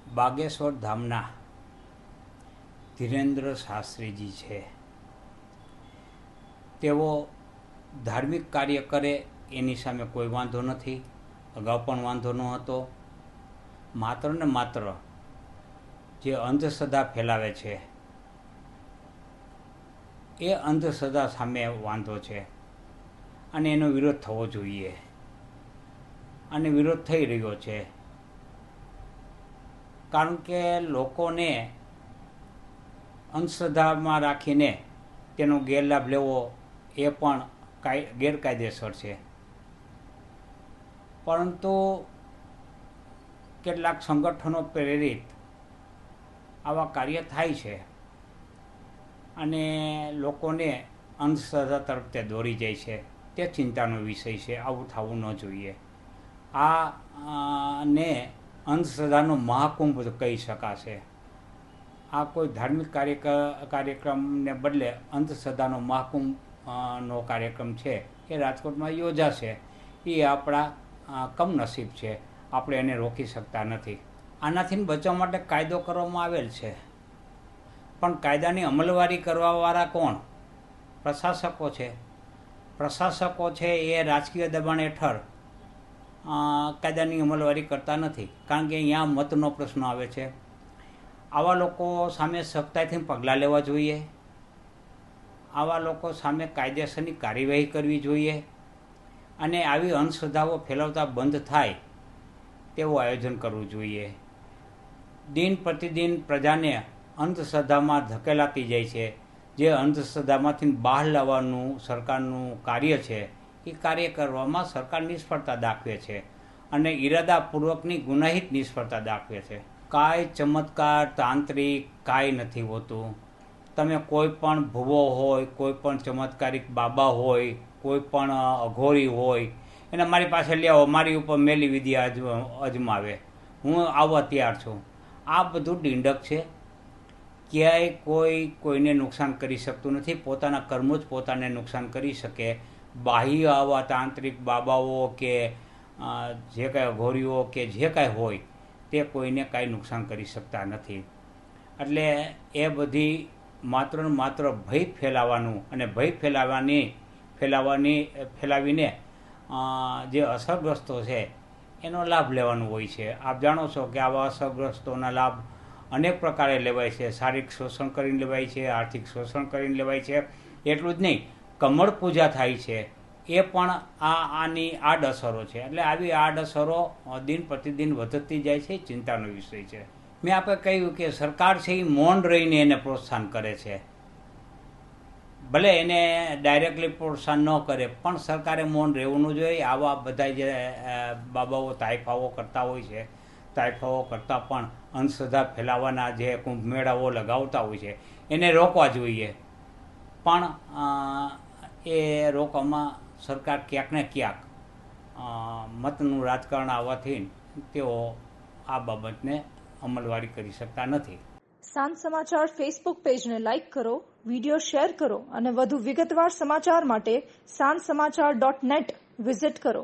બાગેશ્વર ધામના ધીરેન્દ્ર શાસ્ત્રીજી છે. તેઓ ધાર્મિક કાર્ય કરે એની સામે કોઈ વાંધો નથી, અગાઉ પણ વાંધો ન હતો. માત્ર ને માત્ર જે અંધશ્રદ્ધા ફેલાવે છે એ અંધશ્રદ્ધા સામે વાંધો છે અને એનો વિરોધ થવો જોઈએ અને વિરોધ થઈ રહ્યો છે. કારણ કે લોકોને અંધશ્રદ્ધામાં રાખીને તેનો ગેરલાભ લેવો એ પણ ગેરકાયદેસર છે. પરંતુ કેટલાક સંગઠનો પ્રેરિત આવા કાર્ય થાય છે અને લોકોને અંધશ્રદ્ધા તરફ તે દોરી જાય છે. તે ચિંતાનો વિષય છે. આવું થવું ન જોઈએ. ને અંધશ્રદ્ધાનો મહાકુંભ કહી શકાશે. આ કોઈ ધાર્મિક કાર્યક્રમને બદલે અંધશ્રદ્ધાનો મહાકુંભ નો કાર્યક્રમ છે એ રાજકોટમાં યોજાશે. એ આપણા કમનસીબ છે. આપણે એને રોકી શકતા નથી. આનાથી બચવા માટે કાયદો કરવામાં આવેલ છે, પણ કાયદાની અમલવારી કરવાવાળા કોણ? પ્રશાસકો છે. પ્રશાસકો છે એ રાજકીય દબાણ હેઠળ કાયદાની અમલવારી કરતા નથી. કારણ કે અહીંયા મતનો પ્રશ્ન આવે છે. આવા લોકો સામે સખ્તાઈથી પગલાં લેવા જોઈએ. આવા લોકો સામે કાયદેસરની કાર્યવાહી કરવી જોઈએ અને આવી અંધશ્રદ્ધાઓ ફેલાવતા બંધ થાય તેવું આયોજન કરવું જોઈએ. દિન પ્રતિદિન પ્રજાને અંધશ્રદ્ધામાં ધકેલાતી જાય છે. જે અંધશ્રદ્ધામાંથી બહાર લાવવાનું સરકારનું કાર્ય છે એ કાર્ય કરવામાં સરકાર નિષ્ફળતા દાખવે છે અને ઈરાદાપૂર્વકની ગુનાહિત નિષ્ફળતા દાખવે છે. કાંઈ ચમત્કાર તાંત્રિક કાંઈ નથી હોતું. તમે કોઈ પણ ભૂવો હોય, કોઈ પણ ચમત્કારિક બાબા હોય, કોઈ પણ અઘોરી હોય, એને મારી પાસે લેવો, મારી ઉપર મેલી વિધિ અજમાવે, હું આવવા તૈયાર છું. આ બધું ડીંડક છે. ક્યાંય કોઈને નુકસાન કરી શકતું નથી. પોતાના કર્મો જ પોતાને નુકસાન કરી શકે. બાહ્ય આવા તાંત્રિક બાબાઓ કે જે કાંઈ અઘોરીઓ કે જે કાંઈ હોય તે કોઈને કાંઈ નુકસાન કરી શકતા નથી. એટલે એ બધી માત્ર ને માત્ર ભય ફેલાવાનું અને ભય ફેલાવીને જે અસરગ્રસ્તો છે એનો લાભ લેવાનો હોય છે. આપ જાણો છો કે આવા અસરગ્રસ્તોના લાભ અનેક પ્રકારે લેવાય છે. શારીરિક શોષણ કરીને લેવાય છે, આર્થિક શોષણ કરીને લેવાય છે. એટલું જ નહીં, કમળ પૂજા થાય છે એ પણ આની આડઅસરો છે. એટલે આવી આડઅસરો દિન પ્રતિદિન વધતી જાય છે. ચિંતાનો વિષય છે. મેં આપણે કહ્યું કે સરકાર છે એ મૌન રહીને એને પ્રોત્સાહન કરે છે. ભલે એને ડાયરેક્ટલી પ્રોત્સાહન ન કરે પણ સરકારે મૌન રહેવું ન જોઈએ. આવા બધા જે બાબાઓ તાઇફાઓ કરતા હોય છે, તાઇફાઓ કરતાં પણ અંધશ્રદ્ધા ફેલાવાના જે કુંભમેળાઓ લગાવતા હોય છે એને રોકવા જોઈએ. પણ એ રોકવામાં સરકાર ક્યાંક ને ક્યાંક મતનું રાજકારણ આવવાથી તેઓ આ બાબતને અમલવારી કરી શકતા નથી. સાંજ સમાચાર ફેસબુક પેજને લાઇક કરો, વિડીયો શેર કરો અને વધુ વિગતવાર સમાચાર માટે sanssamachar.net વિઝિટ કરો.